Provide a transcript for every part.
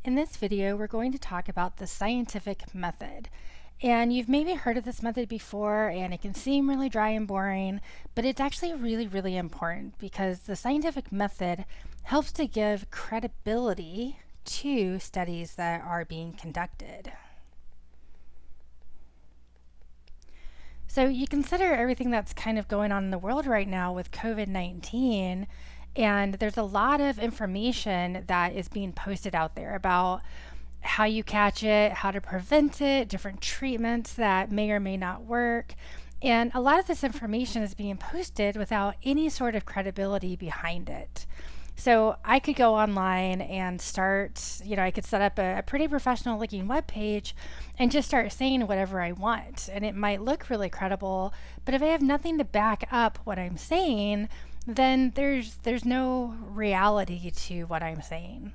In this video, we're going to talk about the scientific method. And you've maybe heard of this method before, and it can seem really dry and boring, but it's actually really important because the scientific method helps to give credibility to studies that are being conducted. So you consider everything that's kind of going on in the world right now with COVID-19, and there's a lot of information that is being posted out there about how you catch it, how to prevent it, different treatments that may or may not work. And a lot of this information is being posted without any sort of credibility behind it. So I could go online and start, I could set up a pretty professional looking web page and just start saying whatever I want. And it might look really credible, but if I have nothing to back up what I'm saying, then there's no reality to what I'm saying.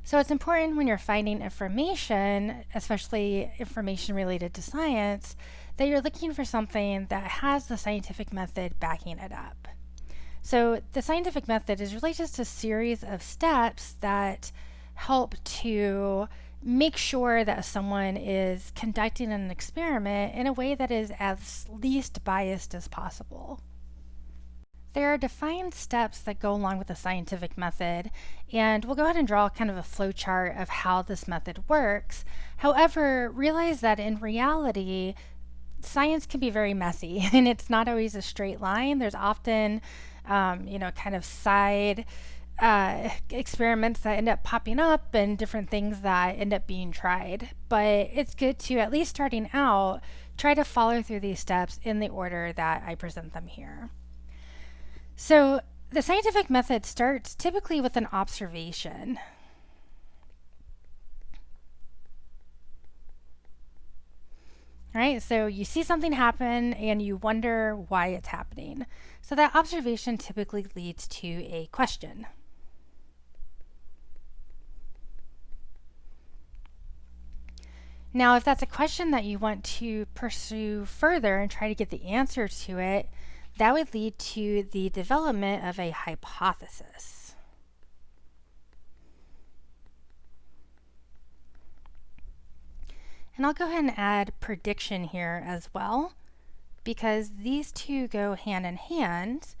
So it's important when you're finding information, especially information related to science, that you're looking for something that has the scientific method backing it up. So the scientific method is really just a series of steps that help to make sure that someone is conducting an experiment in a way that is as least biased as possible. There are defined steps that go along with the scientific method, and we'll go ahead and draw kind of a flow chart of how this method works. However, realize that in reality, science can be very messy and it's not always a straight line. There's often, kind of side experiments that end up popping up and different things that end up being tried. But it's good to, at least starting out, try to follow through these steps in the order that I present them here. So the scientific method starts typically with an observation. All right, so you see something happen and you wonder why it's happening. So that observation typically leads to a question. Now, if that's a question that you want to pursue further and try to get the answer to it, that would lead to the development of a hypothesis. And I'll go ahead and add prediction here as well, because these two go hand in hand.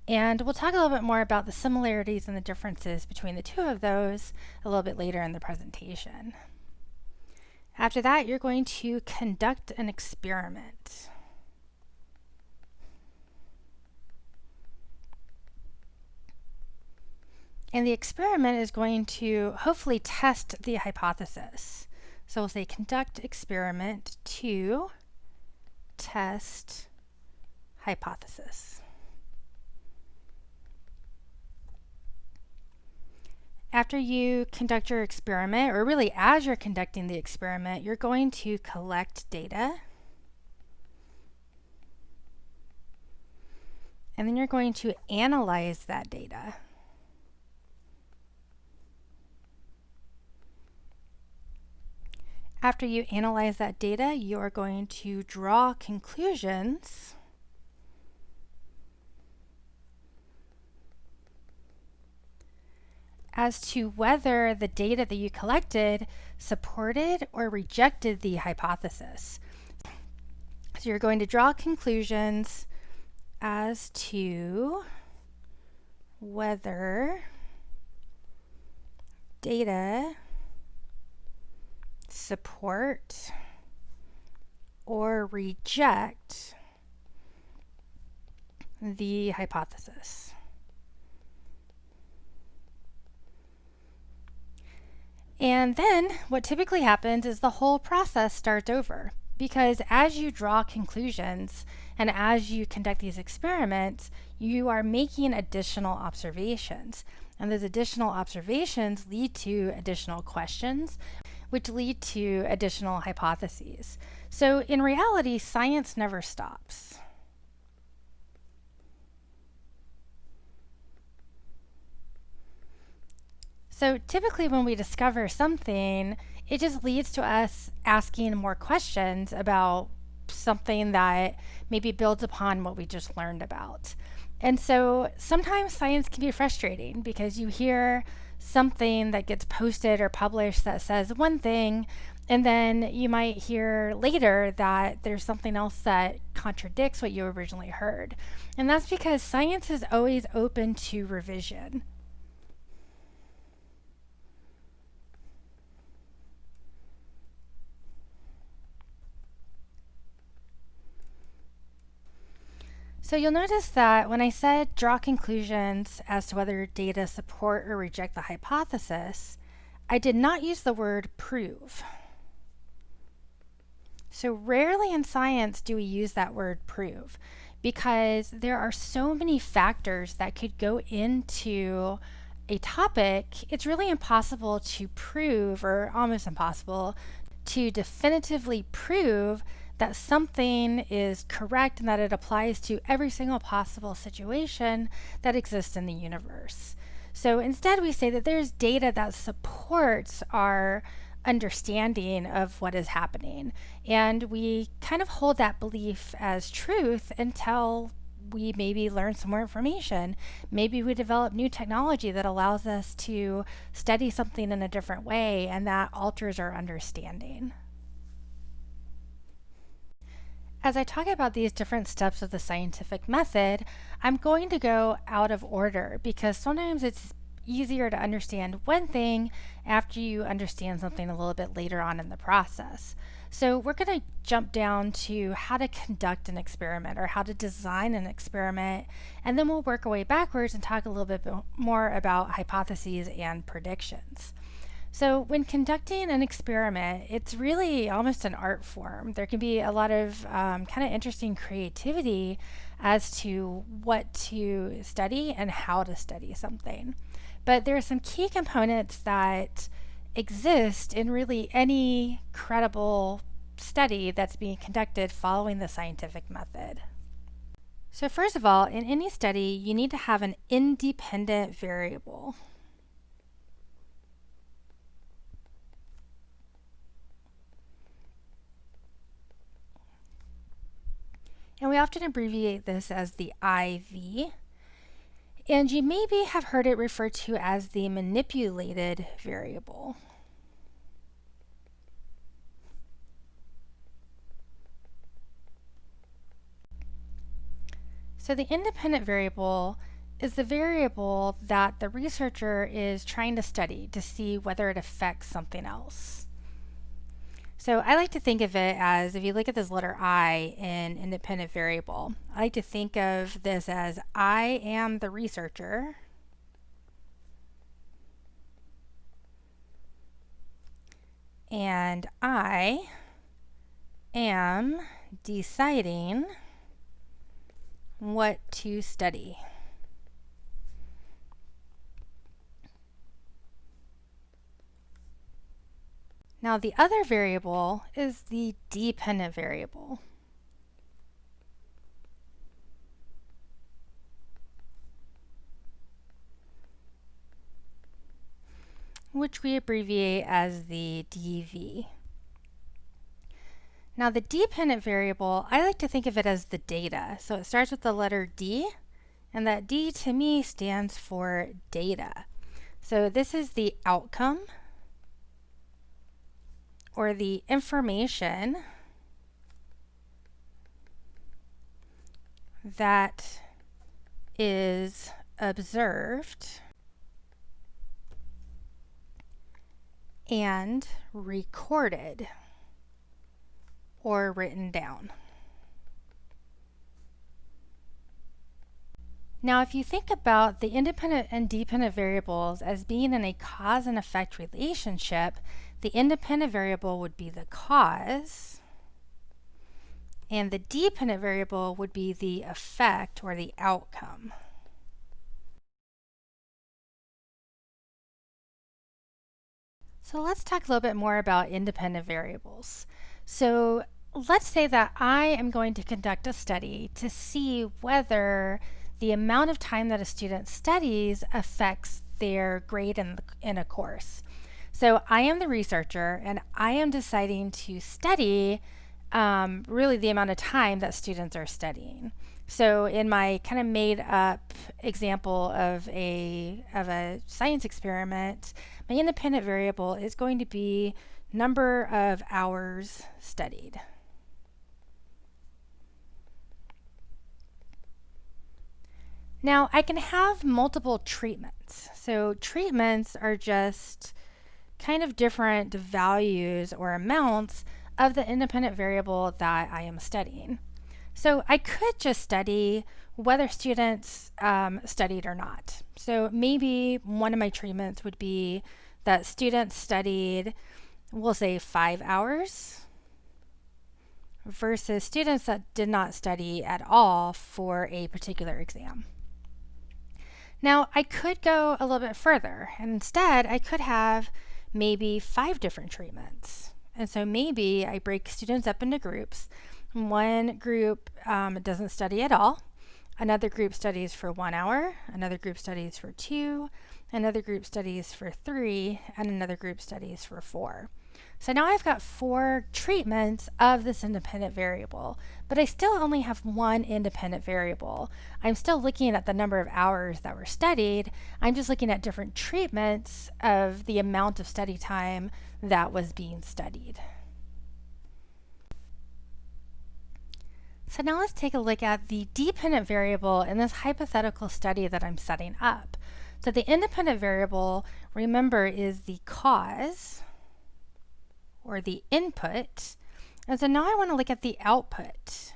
And we'll talk a little bit more about the similarities and the differences between the two of those a little bit later in the presentation. After that, you're going to conduct an experiment. And the experiment is going to hopefully test the hypothesis. So we'll say conduct experiment to test hypothesis. After you conduct your experiment, or really as you're conducting the experiment, you're going to collect data. And then you're going to analyze that data. After you analyze that data, you are going to draw conclusions as to whether the data that you collected supported or rejected the hypothesis. So you're going to draw conclusions as to whether data support or reject the hypothesis. And then what typically happens is the whole process starts over, because as you draw conclusions and as you conduct these experiments, you are making additional observations. And those additional observations lead to additional questions, which lead to additional hypotheses. So in reality, science never stops. So typically when we discover something, it just leads to us asking more questions about something that maybe builds upon what we just learned about. And so sometimes science can be frustrating because you hear something that gets posted or published that says one thing, and then you might hear later that there's something else that contradicts what you originally heard. And that's because science is always open to revision. So you'll notice that when I said draw conclusions as to whether data support or reject the hypothesis, I did not use the word prove. So rarely in science do we use that word prove, because there are so many factors that could go into a topic. It's really impossible to prove, or almost impossible to definitively prove that something is correct and that it applies to every single possible situation that exists in the universe. So instead, we say that there's data that supports our understanding of what is happening, and we kind of hold that belief as truth until we maybe learn some more information. Maybe we develop new technology that allows us to study something in a different way, and that alters our understanding. As I talk about these different steps of the scientific method, I'm going to go out of order because sometimes it's easier to understand one thing after you understand something a little bit later on in the process. So we're going to jump down to how to conduct an experiment or how to design an experiment, and then we'll work our way backwards and talk a little bit more about hypotheses and predictions. So when conducting an experiment, it's really almost an art form. There can be a lot of kind of interesting creativity as to what to study and how to study something. But there are some key components that exist in really any credible study that's being conducted following the scientific method. So first of all, in any study, you need to have an independent variable. And we often abbreviate this as the IV. And you maybe have heard it referred to as the manipulated variable. So the independent variable is the variable that the researcher is trying to study to see whether it affects something else. So I like to think of it as, if you look at this letter I in independent variable, I like to think of this as I am the researcher, and I am deciding what to study. Now the other variable is the dependent variable. Which we abbreviate as the DV. Now the dependent variable, I like to think of it as the data. So it starts with the letter D, and that D to me stands for data. So this is the outcome, or the information that is observed and recorded or written down. Now, if you think about the independent and dependent variables as being in a cause and effect relationship, the independent variable would be the cause, and the dependent variable would be the effect or the outcome. So let's talk a little bit more about independent variables. So let's say that I am going to conduct a study to see whether the amount of time that a student studies affects their grade in a course. So I am the researcher, and I am deciding to study really the amount of time that students are studying. So in my kind of made up example of a science experiment, my independent variable is going to be number of hours studied. Now I can have multiple treatments. So treatments are just kind of different values or amounts of the independent variable that I am studying. So I could just study whether students studied or not. So maybe one of my treatments would be that students studied, we'll say 5 hours, versus students that did not study at all for a particular exam. Now I could go a little bit further, and instead I could have maybe 5 different treatments. And so maybe I break students up into groups. One group doesn't study at all. Another group studies for 1 hour. Another group studies for 2. Another group studies for 3. And another group studies for 4. So now I've got 4 treatments of this independent variable, but I still only have one independent variable. I'm still looking at the number of hours that were studied. I'm just looking at different treatments of the amount of study time that was being studied. So now let's take a look at the dependent variable in this hypothetical study that I'm setting up. So the independent variable, remember, is the cause, or the input. And so now I want to look at the output.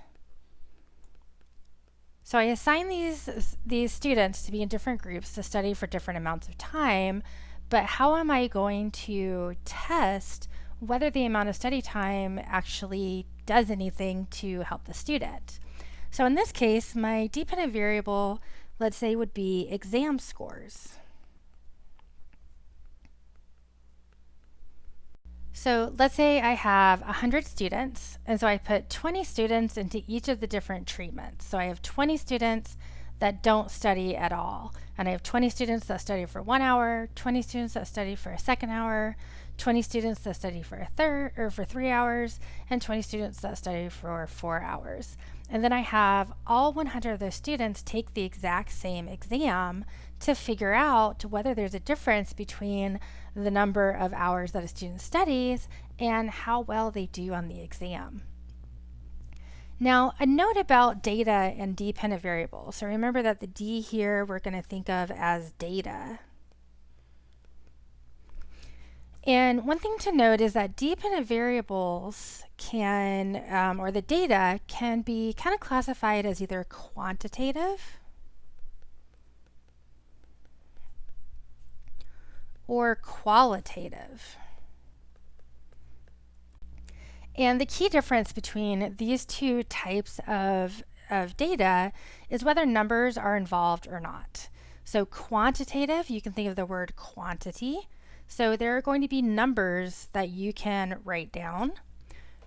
So I assign these students to be in different groups to study for different amounts of time, but how am I going to test whether the amount of study time actually does anything to help the student? So in this case, my dependent variable, let's say, would be exam scores. So let's say I have 100 students, and so I put 20 students into each of the different treatments. So I have 20 students that don't study at all, and I have 20 students that study for 1 hour, 20 students that study for a second hour, 20 students that study for a third or for 3 hours, and 20 students that study for 4 hours. And then I have all 100 of those students take the exact same exam to figure out whether there's a difference between the number of hours that a student studies and how well they do on the exam. Now, a note about data and dependent variables. So remember that the D here we're going to think of as data. And one thing to note is that dependent variables can, or the data can be kind of classified as either quantitative or qualitative. And the key difference between these two types of data is whether numbers are involved or not. So quantitative, you can think of the word quantity. So there are going to be numbers that you can write down.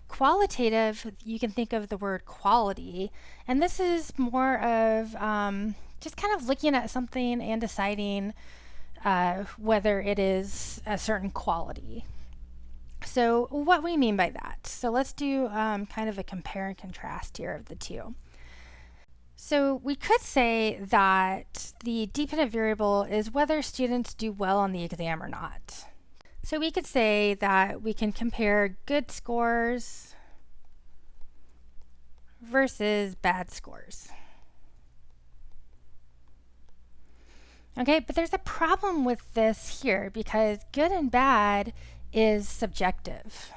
Qualitative, you can think of the word quality. And this is more of just kind of looking at something and deciding whether it is a certain quality. So what we mean by that. So let's do kind of a compare and contrast here of the two. So we could say that the dependent variable is whether students do well on the exam or not. So we could say that we can compare good scores versus bad scores. Okay, but there's a problem with this here because good and bad is subjective.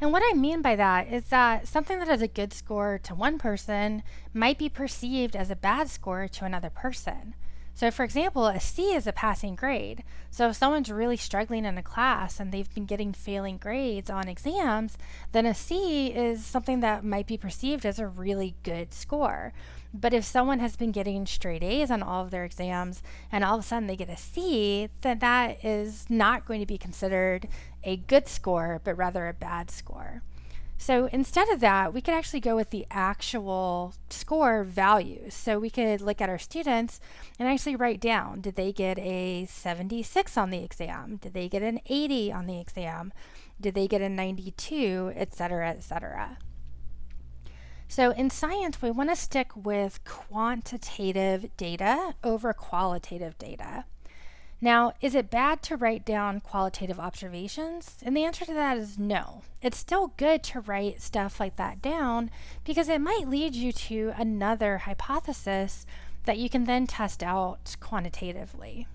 And what I mean by that is that something that is a good score to one person might be perceived as a bad score to another person. So for example, a C is a passing grade. So if someone's really struggling in a class and they've been getting failing grades on exams, then a C is something that might be perceived as a really good score. But if someone has been getting straight A's on all of their exams and all of a sudden they get a C, then that is not going to be considered a good score, but rather a bad score. So instead of that, we could actually go with the actual score values. So we could look at our students and actually write down, did they get a 76 on the exam? Did they get an 80 on the exam? Did they get a 92, etc., etc.? So in science, we want to stick with quantitative data over qualitative data. Now, is it bad to write down qualitative observations? And the answer to that is no. It's still good to write stuff like that down because it might lead you to another hypothesis that you can then test out quantitatively.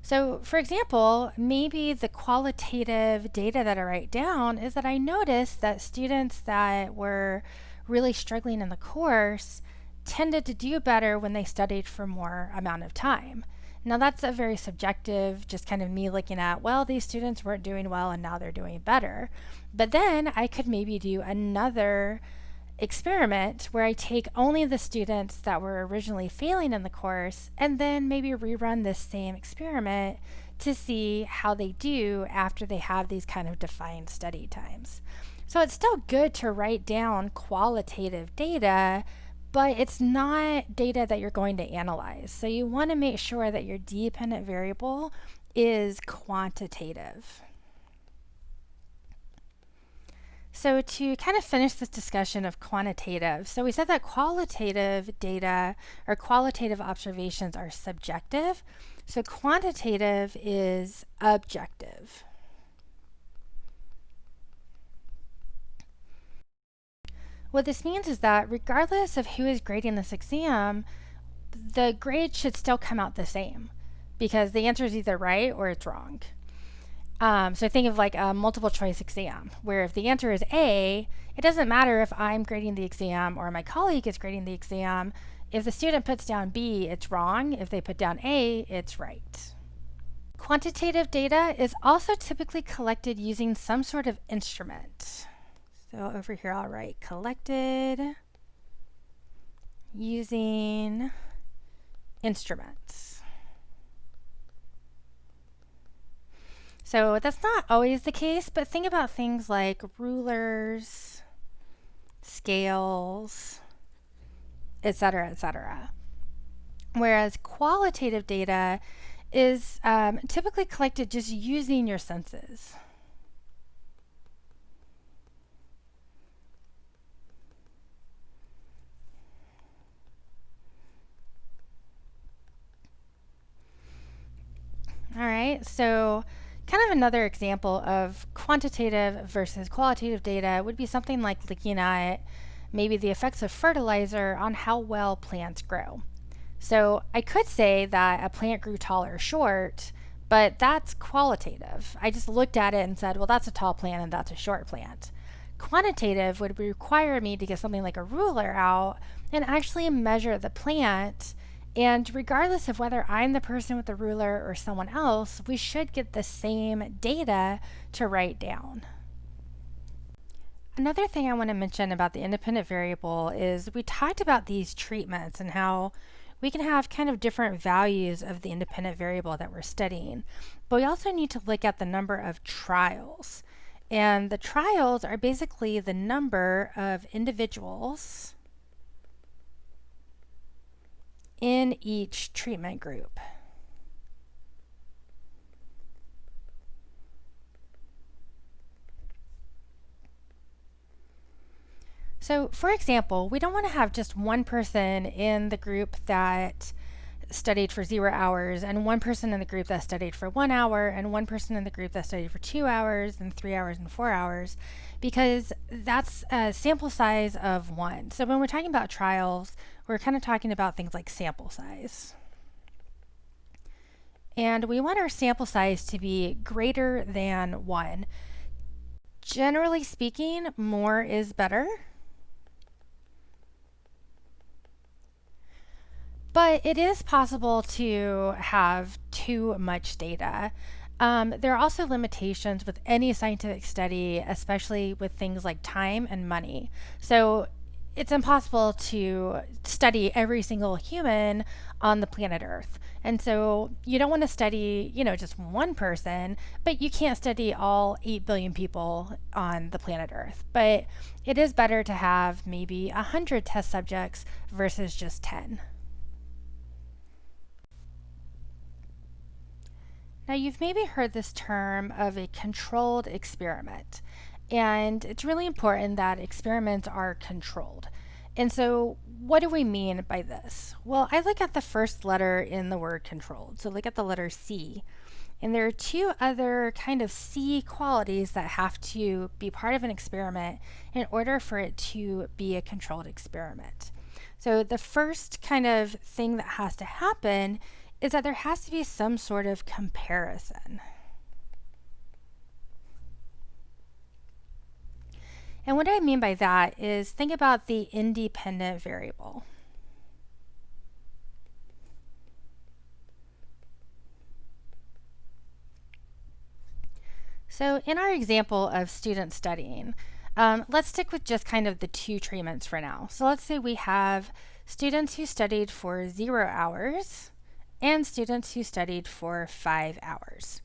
So, for example, maybe the qualitative data that I write down is that I noticed that students that were really struggling in the course tended to do better when they studied for more amount of time. Now, that's a very subjective, just kind of me looking at, well, these students weren't doing well and now they're doing better. But then I could maybe do another experiment where I take only the students that were originally failing in the course and then maybe rerun this same experiment to see how they do after they have these kind of defined study times. So it's still good to write down qualitative data, but it's not data that you're going to analyze. So you want to make sure that your dependent variable is quantitative. So to kind of finish this discussion of quantitative, so we said that qualitative data or qualitative observations are subjective. So quantitative is objective. What this means is that regardless of who is grading this exam, the grade should still come out the same because the answer is either right or it's wrong. So think of like a multiple choice exam where if the answer is A, it doesn't matter if I'm grading the exam or my colleague is grading the exam. If the student puts down B, it's wrong. If they put down A, it's right. Quantitative data is also typically collected using some sort of instrument. So over here I'll write collected using instruments. So that's not always the case, but think about things like rulers, scales, etc., etc. Whereas qualitative data is typically collected just using your senses. All right, so kind of another example of quantitative versus qualitative data would be something like looking at maybe the effects of fertilizer on how well plants grow. So I could say that a plant grew tall or short, but that's qualitative. I just looked at it and said, well, that's a tall plant and that's a short plant. Quantitative would require me to get something like a ruler out and actually measure the plant. And regardless of whether I'm the person with the ruler or someone else, we should get the same data to write down. Another thing I want to mention about the independent variable is we talked about these treatments and how we can have kind of different values of the independent variable that we're studying. But we also need to look at the number of trials. And the trials are basically the number of individuals in each treatment group. So for example, we don't want to have just one person in the group that studied for 0 hours and one person in the group that studied for 1 hour and one person in the group that studied for 2 hours and 3 hours and 4 hours, because that's a sample size of 1. So when we're talking about trials, we're kind of talking about things like sample size. And we want our sample size to be greater than 1. Generally speaking, more is better. But it is possible to have too much data. There are also limitations with any scientific study, especially with things like time and money. So it's impossible to study every single human on the planet Earth. And so you don't want to study, just one person, but you can't study all 8 billion people on the planet Earth. But it is better to have maybe 100 test subjects versus just 10. Now, you've maybe heard this term of a controlled experiment, and it's really important that experiments are controlled. And so, what do we mean by this? Well, I look at the first letter in the word controlled. So, look at the letter C. And there are two other kind of C qualities that have to be part of an experiment in order for it to be a controlled experiment. So the first kind of thing that has to happen is that there has to be some sort of comparison. And what I mean by that is think about the independent variable. So in our example of student studying, let's stick with just kind of the two treatments for now. So let's say we have students who studied for 0 hours and students who studied for 5 hours.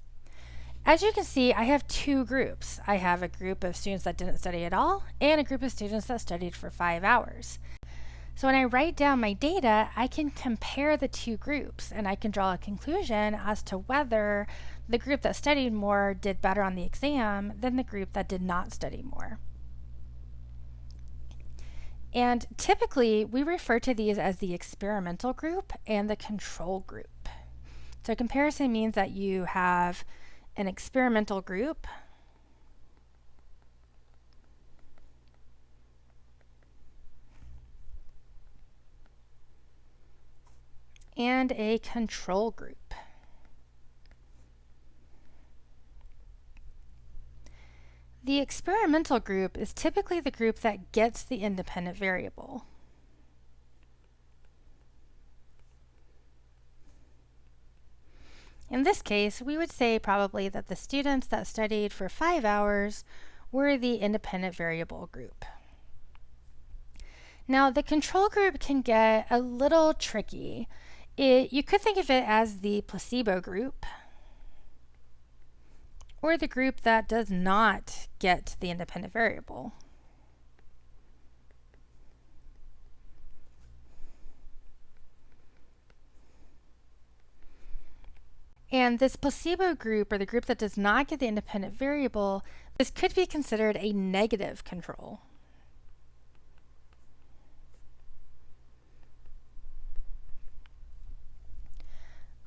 As you can see, I have two groups. I have a group of students that didn't study at all and a group of students that studied for 5 hours. So when I write down my data, I can compare the two groups and I can draw a conclusion as to whether the group that studied more did better on the exam than the group that did not study more. And typically, we refer to these as the experimental group and the control group. So comparison means that you have an experimental group and a control group. The experimental group is typically the group that gets the independent variable. In this case, we would say probably that the students that studied for 5 hours were the independent variable group. Now, the control group can get a little tricky. You could think of it as the placebo group, or the group that does not get the independent variable. And this placebo group, or the group that does not get the independent variable, this could be considered a negative control.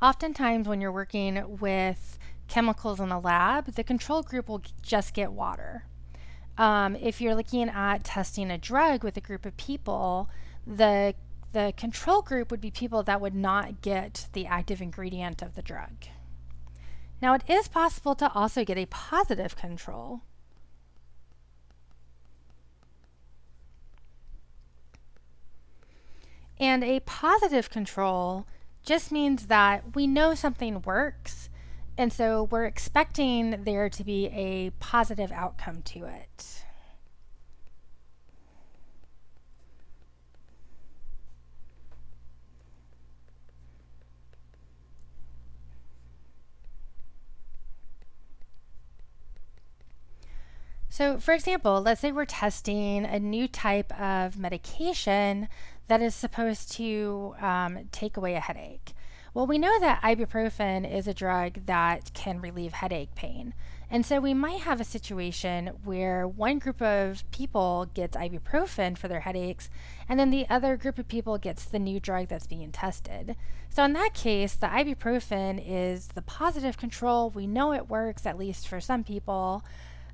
Oftentimes when you're working with chemicals in the lab, the control group will just get water. If you're looking at testing a drug with a group of people, the control group would be people that would not get the active ingredient of the drug. Now, it is possible to also get a positive control. And a positive control just means that we know something works, and so we're expecting there to be a positive outcome to it. So for example, let's say we're testing a new type of medication that is supposed to take away a headache. Well, we know that ibuprofen is a drug that can relieve headache pain. And so we might have a situation where one group of people gets ibuprofen for their headaches, and then the other group of people gets the new drug that's being tested. So in that case, the ibuprofen is the positive control. We know it works, at least for some people.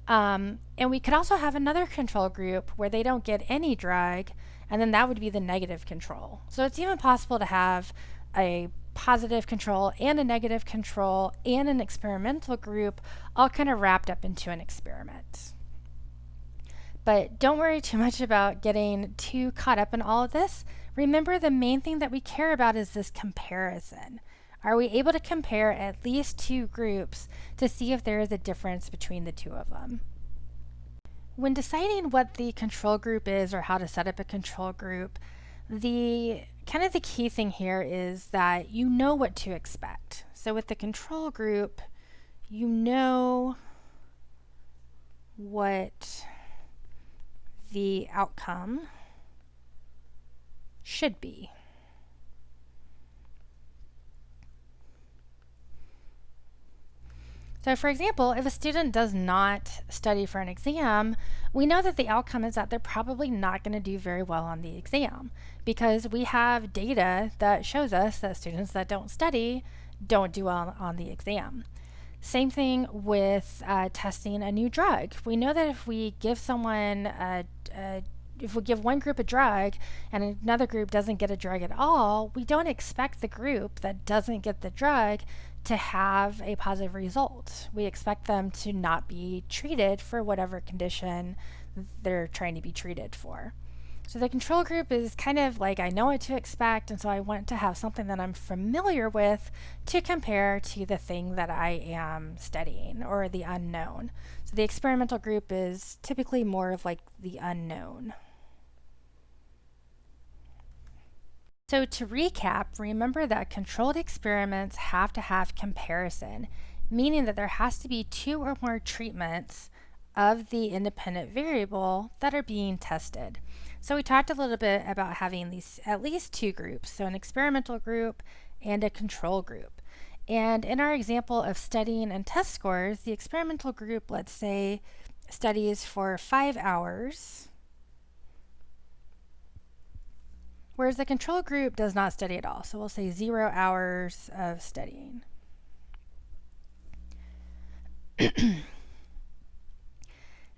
And we could also have another control group where they don't get any drug, and then that would be the negative control. So it's even possible to have a positive control and a negative control and an experimental group all kind of wrapped up into an experiment. But don't worry too much about getting too caught up in all of this. Remember, the main thing that we care about is this comparison. Are we able to compare at least two groups to see if there is a difference between the two of them? When deciding what the control group is or how to set up a control group, the key thing here is that you know what to expect. So with the control group, you know what the outcome should be. So, for example, if a student does not study for an exam, we know that the outcome is that they're probably not going to do very well on the exam because we have data that shows us that students that don't study don't do well on the exam. Same thing with testing a new drug. We know that if we give someone if we give one group a drug and another group doesn't get a drug at all, we don't expect the group that doesn't get the drug to have a positive result. We expect them to not be treated for whatever condition they're trying to be treated for. So the control group is kind of like I know what to expect, and so I want to have something that I'm familiar with to compare to the thing that I am studying or the unknown. So the experimental group is typically more of like the unknown. So to recap, remember that controlled experiments have to have comparison, meaning that there has to be 2 or more treatments of the independent variable that are being tested. So we talked a little bit about having these at least 2 groups, so an experimental group and a control group. And in our example of studying and test scores, the experimental group, let's say, studies for 5 hours, whereas the control group does not study at all. So we'll say 0 hours of studying.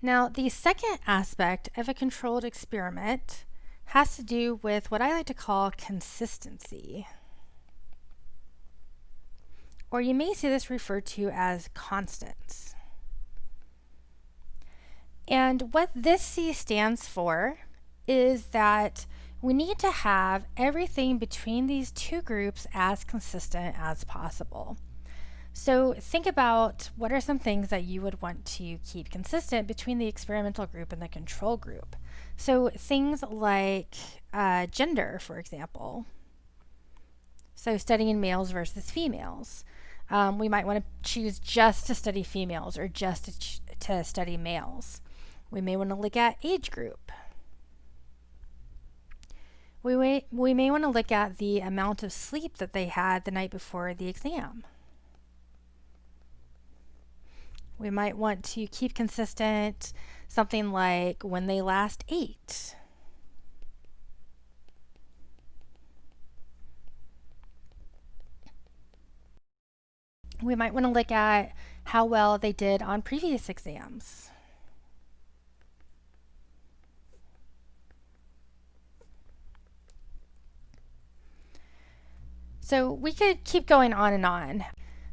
Now, the second aspect of a controlled experiment has to do with what I like to call consistency. Or you may see this referred to as constants. And what this C stands for is that we need to have everything between these 2 groups as consistent as possible. So think about what are some things that you would want to keep consistent between the experimental group and the control group. So things like gender, for example. So studying males versus females. We might want to choose just to study females or just to study males. We may want to look at age group. We may want to look at the amount of sleep that they had the night before the exam. We might want to keep consistent something like when they last ate. We might want to look at how well they did on previous exams. So we could keep going on and on.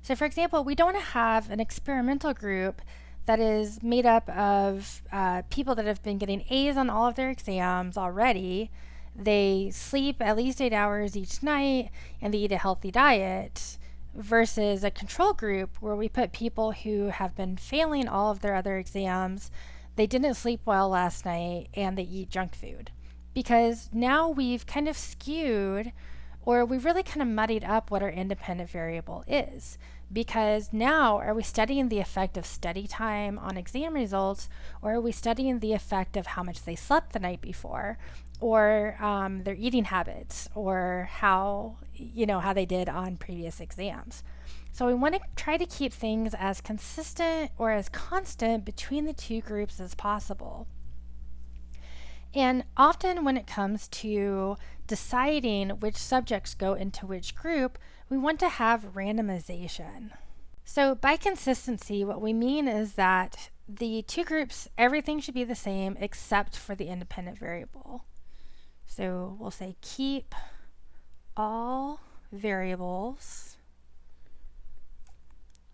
So for example, we don't want to have an experimental group that is made up of people that have been getting A's on all of their exams already. They sleep at least 8 hours each night and they eat a healthy diet, versus a control group where we put people who have been failing all of their other exams, they didn't sleep well last night, and they eat junk food. Because now we've kind of skewed, or we've really kind of muddied up what our independent variable is. Because now, are we studying the effect of study time on exam results, or are we studying the effect of how much they slept the night before, or their eating habits, or how they did on previous exams? So we want to try to keep things as consistent or as constant between the 2 groups as possible. And often when it comes to deciding which subjects go into which group, we want to have randomization. So by consistency, what we mean is that the 2 groups, everything should be the same except for the independent variable. So we'll say keep all variables.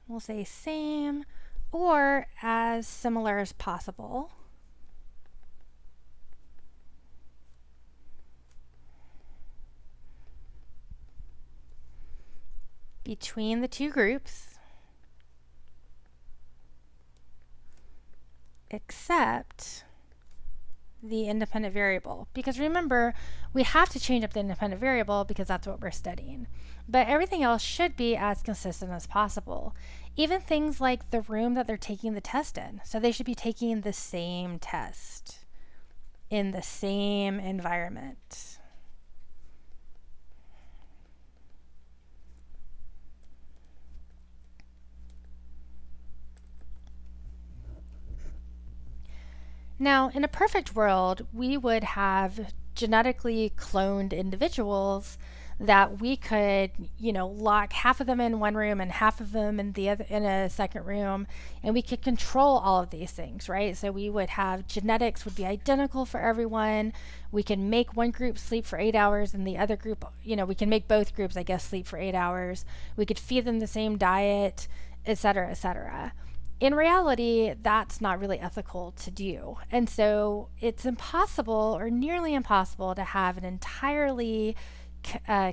We'll say same or as similar as possible. Between the 2 groups, except the independent variable. Because remember, we have to change up the independent variable because that's what we're studying. But everything else should be as consistent as possible. Even things like the room that they're taking the test in. So they should be taking the same test in the same environment. Now, in a perfect world, we would have genetically cloned individuals that we could, lock half of them in one room and half of them in the other in a second room, and we could control all of these things, right? So we would have genetics would be identical for everyone. We can make one group sleep for 8 hours and the other group, we can make both groups, I guess, sleep for 8 hours. We could feed them the same diet, et cetera, et cetera. In reality, that's not really ethical to do. And so it's impossible or nearly impossible to have an entirely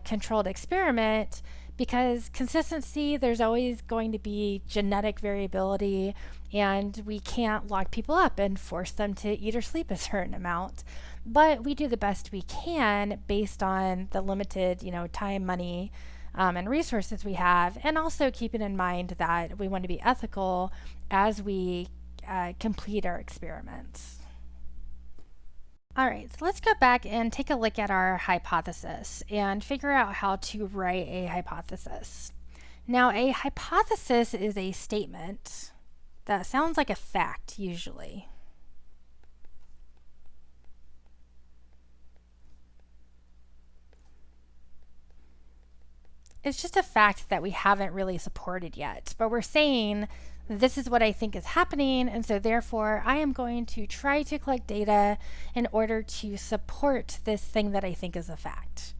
controlled experiment because consistency, there's always going to be genetic variability, and we can't lock people up and force them to eat or sleep a certain amount. But we do the best we can based on the limited, time, money, and resources we have, and also keeping in mind that we want to be ethical as we complete our experiments. All right, so let's go back and take a look at our hypothesis and figure out how to write a hypothesis. Now, a hypothesis is a statement that sounds like a fact usually. It's just a fact that we haven't really supported yet, but we're saying this is what I think is happening, and so therefore I am going to try to collect data in order to support this thing that I think is a fact.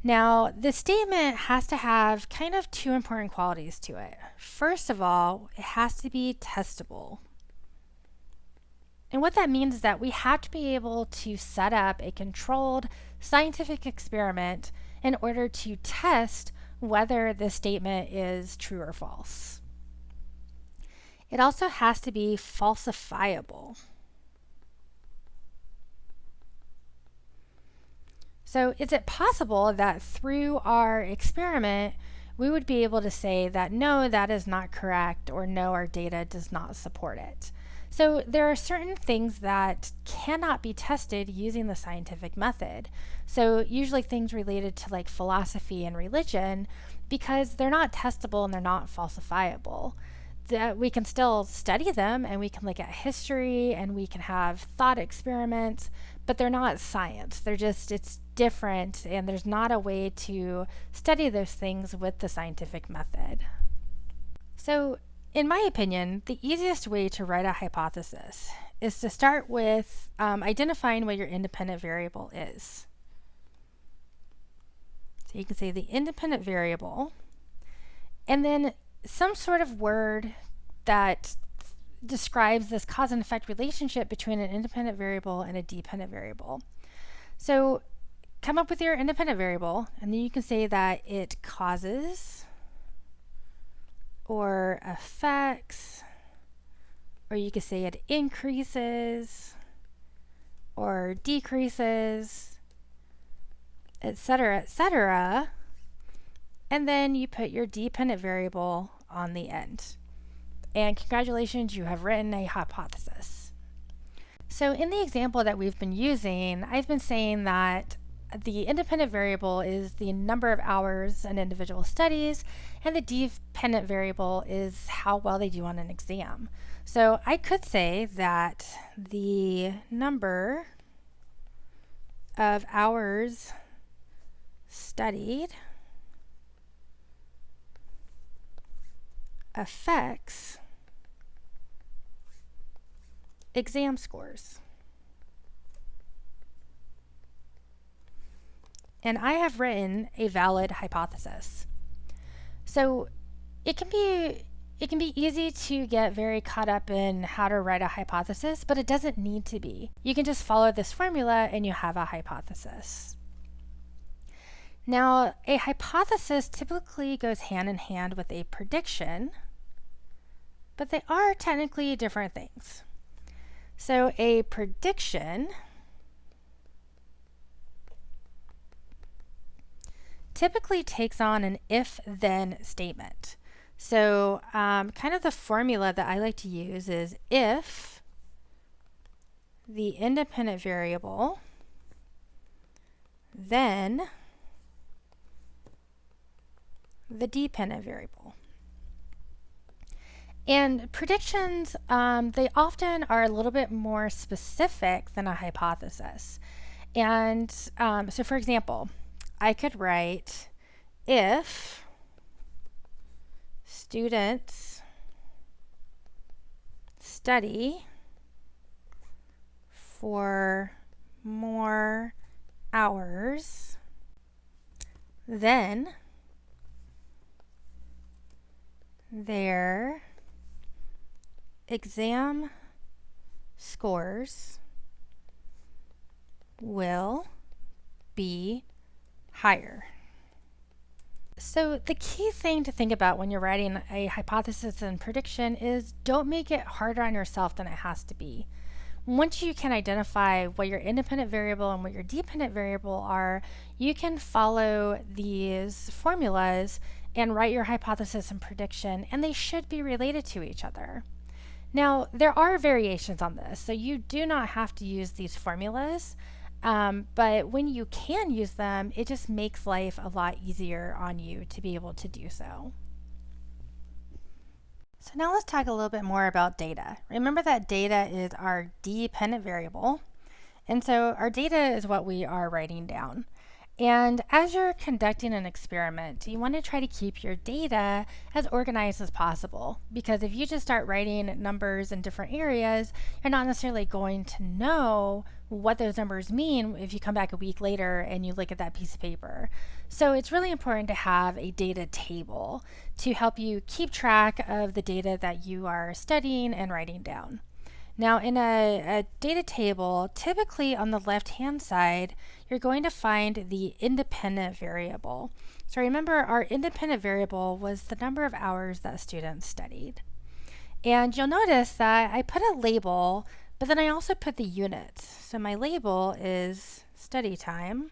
Now, the statement has to have kind of two important qualities to it. First of all, it has to be testable. And what that means is that we have to be able to set up a controlled scientific experiment in order to test whether the statement is true or false. It also has to be falsifiable. So is it possible that through our experiment, we would be able to say that no, that is not correct, or no, our data does not support it? So there are certain things that cannot be tested using the scientific method. So usually things related to like philosophy and religion, because they're not testable and they're not falsifiable. That we can still study them and we can look at history and we can have thought experiments, but they're not science. They're just, it's different, and there's not a way to study those things with the scientific method. So in my opinion, the easiest way to write a hypothesis is to start with identifying what your independent variable is. So you can say the independent variable, and then some sort of word that describes this cause and effect relationship between an independent variable and a dependent variable. So come up with your independent variable, and then you can say that it causes or affects, or you could say it increases or decreases, etc., etc. And then you put your dependent variable on the end. And congratulations, you have written a hypothesis. So in the example that we've been using, I've been saying that the independent variable is the number of hours an individual studies, and the dependent variable is how well they do on an exam. So I could say that the number of hours studied affects exam scores. And I have written a valid hypothesis. So it can be easy to get very caught up in how to write a hypothesis, but it doesn't need to be. You can just follow this formula and you have a hypothesis. Now, a hypothesis typically goes hand in hand with a prediction, but they are technically different things. So a prediction typically takes on an if-then statement. So kind of the formula that I like to use is if the independent variable, then the dependent variable. And predictions, they often are a little bit more specific than a hypothesis. And so, for example, I could write if students study for more hours, then their exam scores will be higher. So the key thing to think about when you're writing a hypothesis and prediction is don't make it harder on yourself than it has to be. Once you can identify what your independent variable and what your dependent variable are, you can follow these formulas and write your hypothesis and prediction, and they should be related to each other. Now, there are variations on this, so you do not have to use these formulas, but when you can use them, it just makes life a lot easier on you to be able to do so. So now let's talk a little bit more about data. Remember that data is our dependent variable, and so our data is what we are writing down. And as you're conducting an experiment, you want to try to keep your data as organized as possible, because if you just start writing numbers in different areas, you're not necessarily going to know what those numbers mean if you come back a week later and you look at that piece of paper. So it's really important to have a data table to help you keep track of the data that you are studying and writing down. Now, in a data table, typically on the left-hand side, you're going to find the independent variable. So remember, our independent variable was the number of hours that students studied. And you'll notice that I put a label, but then I also put the units. So my label is study time,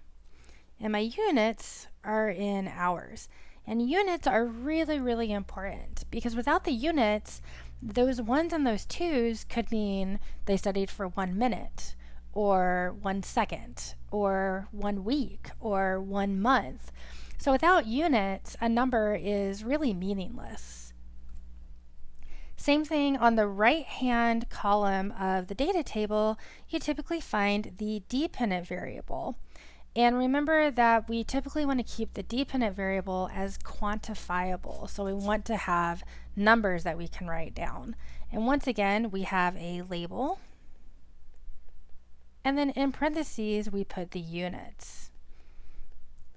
and my units are in hours. And units are really, really important because without the units, those ones and those twos could mean they studied for 1 minute or 1 second or 1 week or 1 month. So without units, a number is really meaningless. Same thing on the right-hand column of the data table, you typically find the dependent variable. And remember that we typically want to keep the dependent variable as quantifiable. So we want to have numbers that we can write down. And once again, we have a label. And then in parentheses, we put the units.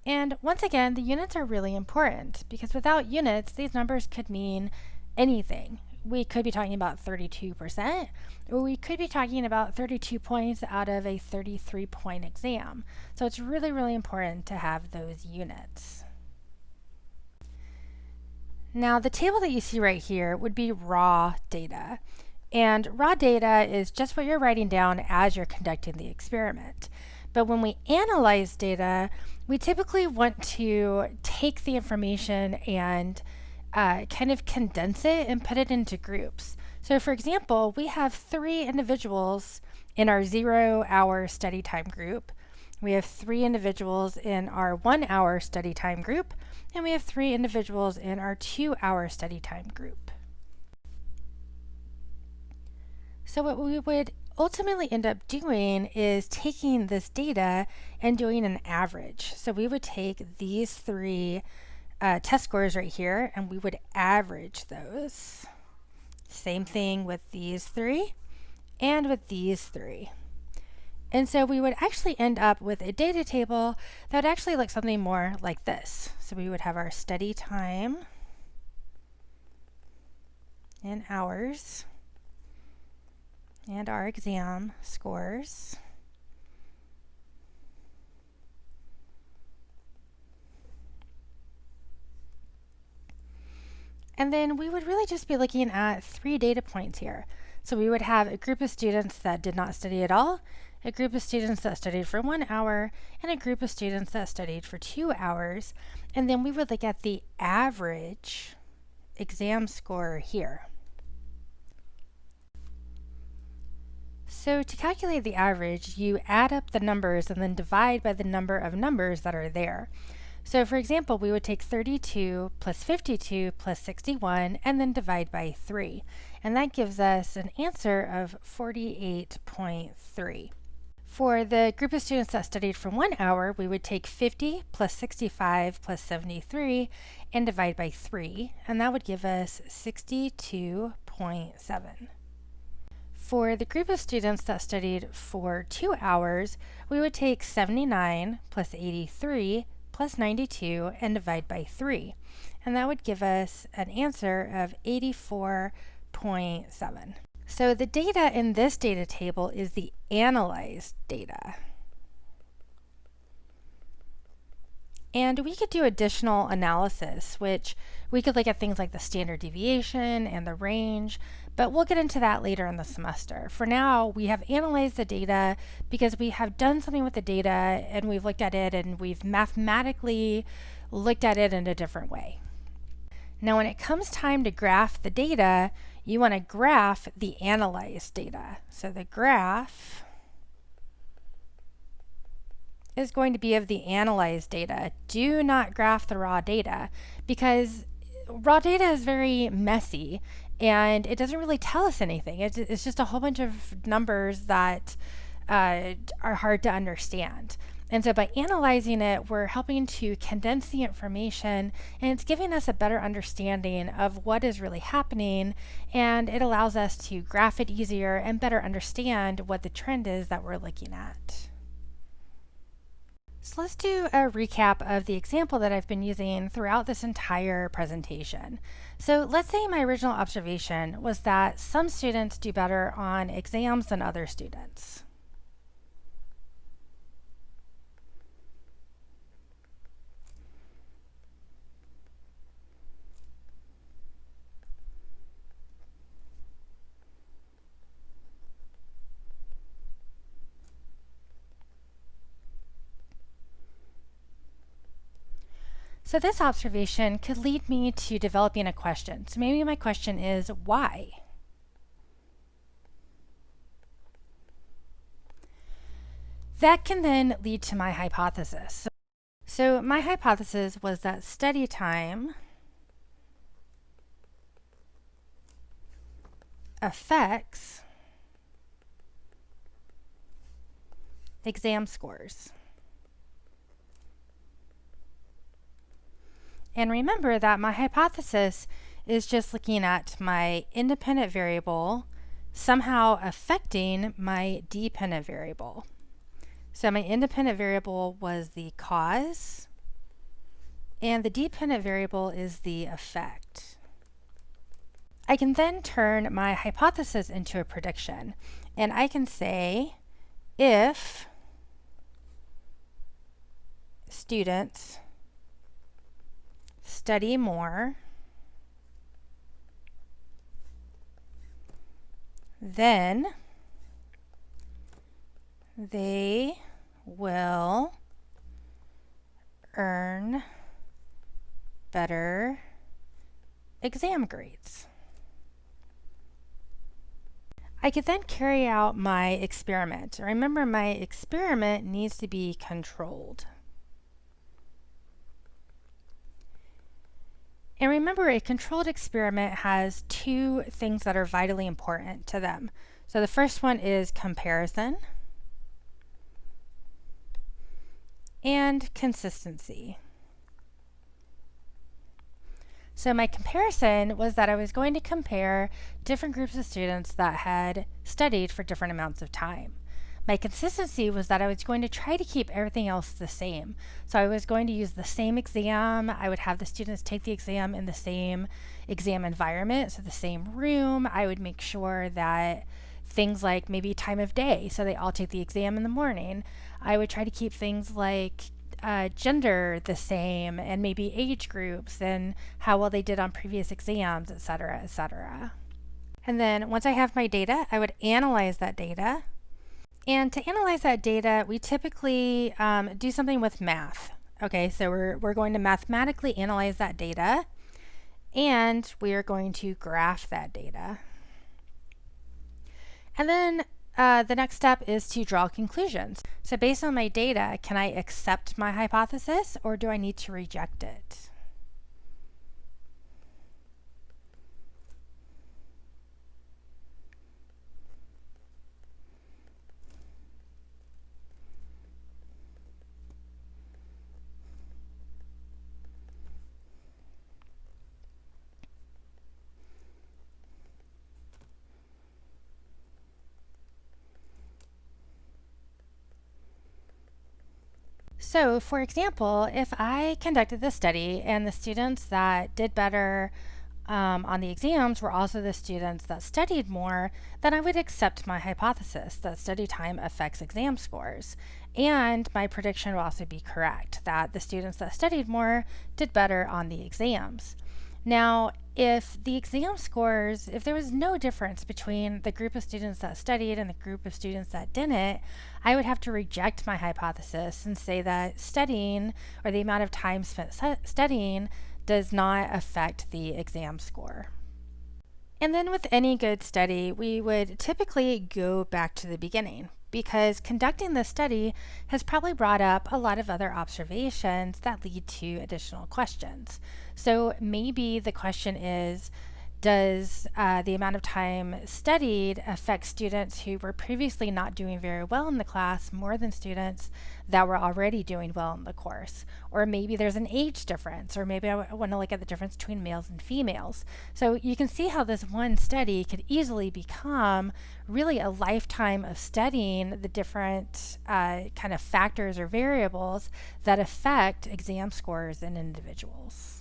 And once again, the units are really important because without units, these numbers could mean anything. We could be talking about 32%, or we could be talking about 32 points out of a 33-point exam. So it's really, really important to have those units. Now, the table that you see right here would be raw data. And raw data is just what you're writing down as you're conducting the experiment. But when we analyze data, we typically want to take the information and kind of condense it and put it into groups. So for example, we have 3 individuals in our 0-hour study time group. We have 3 individuals in our 1-hour study time group, and we have 3 individuals in our 2-hour study time group. So what we would ultimately end up doing is taking this data and doing an average. So we would take these 3 test scores right here, and we would average those. Same thing with these 3 and with these 3. And so we would actually end up with a data table that would actually look something more like this. So we would have our study time in hours and our exam scores. And then we would really just be looking at 3 data points here. So we would have a group of students that did not study at all, a group of students that studied for 1 hour, and a group of students that studied for 2 hours. And then we would look at the average exam score here. So to calculate the average, you add up the numbers and then divide by the number of numbers that are there. So for example, we would take 32 plus 52 plus 61 and then divide by 3. And that gives us an answer of 48.3. For the group of students that studied for 1 hour, we would take 50 plus 65 plus 73 and divide by 3, and that would give us 62.7. For the group of students that studied for 2 hours, we would take 79 plus 83 plus 92 and divide by 3, and that would give us an answer of 84.7. So the data in this data table is the analyzed data. And we could do additional analysis, which we could look at things like the standard deviation and the range, but we'll get into that later in the semester. For now, we have analyzed the data because we have done something with the data and we've looked at it and we've mathematically looked at it in a different way. Now, when it comes time to graph the data, you want to graph the analyzed data. So the graph is going to be of the analyzed data. Do not graph the raw data because raw data is very messy and it doesn't really tell us anything. It's just a whole bunch of numbers that are hard to understand. And so by analyzing it, we're helping to condense the information and it's giving us a better understanding of what is really happening, and it allows us to graph it easier and better understand what the trend is that we're looking at. So let's do a recap of the example that I've been using throughout this entire presentation. So let's say my original observation was that some students do better on exams than other students. So this observation could lead me to developing a question. So maybe my question is, why? That can then lead to my hypothesis. So my hypothesis was that study time affects exam scores. And remember that my hypothesis is just looking at my independent variable somehow affecting my dependent variable. So my independent variable was the cause, and the dependent variable is the effect. I can then turn my hypothesis into a prediction, and I can say if students study more, then they will earn better exam grades. I could then carry out my experiment. Remember, my experiment needs to be controlled. And remember, a controlled experiment has two things that are vitally important to them. So the first one is comparison and consistency. So my comparison was that I was going to compare different groups of students that had studied for different amounts of time. My consistency was that I was going to try to keep everything else the same. So I was going to use the same exam. I would have the students take the exam in the same exam environment, so the same room. I would make sure that things like maybe time of day, so they all take the exam in the morning. I would try to keep things like gender the same, and maybe age groups and how well they did on previous exams, etc., etc. And then once I have my data, I would analyze that data. And to analyze that data, we typically do something with math. Okay, so we're going to mathematically analyze that data, and we are going to graph that data. And then the next step is to draw conclusions. So based on my data, can I accept my hypothesis or do I need to reject it? So, for example, if I conducted this study and the students that did better on the exams were also the students that studied more, then I would accept my hypothesis that study time affects exam scores. And my prediction will also be correct that the students that studied more did better on the exams. Now, if the exam scores, if there was no difference between the group of students that studied and the group of students that didn't, I would have to reject my hypothesis and say that studying or the amount of time spent studying does not affect the exam score. And then with any good study, we would typically go back to the beginning because conducting this study has probably brought up a lot of other observations that lead to additional questions. So maybe the question is, does the amount of time studied affect students who were previously not doing very well in the class more than students that were already doing well in the course? Or maybe there's an age difference, or maybe I want to look at the difference between males and females. So you can see how this one study could easily become really a lifetime of studying the different kind of factors or variables that affect exam scores in individuals.